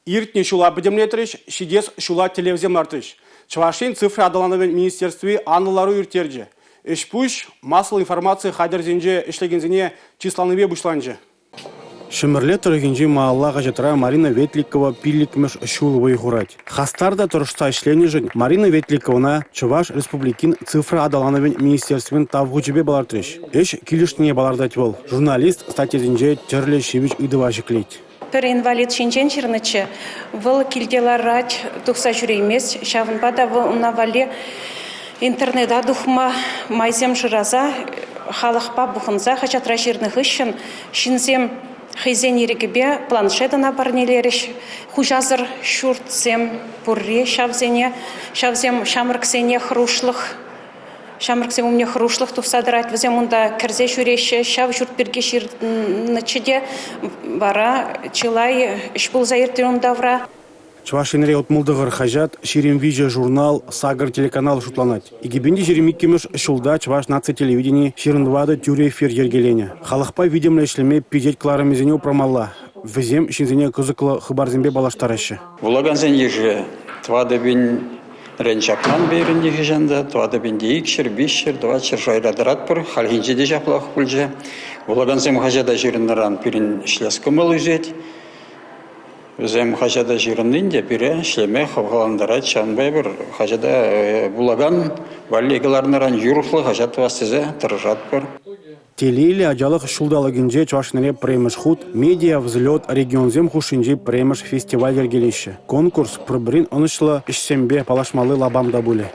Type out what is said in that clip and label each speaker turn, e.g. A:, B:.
A: Иртне шула бедемлетриш, шидес шула телевизем артыш. Чавашин цифры адалановен министерстве анылару иртерджи. Эшпуш масл информации хадерзинже эшлегензине числаныве бушланжы. Шымырле тұргенжі мааллаға жатыра Марина Ветликова пилликмеш шулывай хурать. Хастарда тұрышта ішленежін Марина Ветликовна Чуваш Республикин цифры адалановен министерствен тавгучебе балартрыш. Эш килишне балардать бол. Журналист статьязинже терле шивич идыважы клейт.
B: Пер инвалид шинчен чернычы, выл килделарать тухса жүреймес, шавынбада выл унавали интернета духма майзем жыраза, халықпа бұхынза, хачатра жерных ищен, шинзем хейзен ерегебе планшетана барнелеріш, хужазыр шуртзем пурре шавзем шамырксене хрушлых, Шамрксем у меня хрушлых тухсадрать, возьмем унда керзе шуреща, шав журт бергешир начеде, вара чилай шпул заиртен давра.
A: Чувашинре от Мулдагар хажат, ширим видео журнал Сагар телеканал шутланать. И гибенди жеремиккемеш шулда Чуваш наци телевидение ширындвада тюре эфир ергелене. Халахпа видимле шлеме пидеть кларамезеню промалла. Везем шинзене кызыкла хыбарзембе балаштараща.
C: Влаганзен еже твада бин Ренчакман берінде жанда, туады бенде икшір, бишшір, дуачыр жайрадырат бір, халхинче де жаплақ бүлже. Олагансем хажада жерінаран пирин ішлес көміл үзет. Өзем хажада жерінінде пире ішлеме хавғаландарат шанбай бір. Хажада булаган валлигаларнаран юрухлы хажат вастезе тұржат бір.
A: Телейлі ажалық шулдалагинже Чувашинре премеш худ, медиа взлет регионзем хушинже премеш фестиваль ергелеші. Конкурс пробрин онышлы ішсембе палашмалы лабамда буле.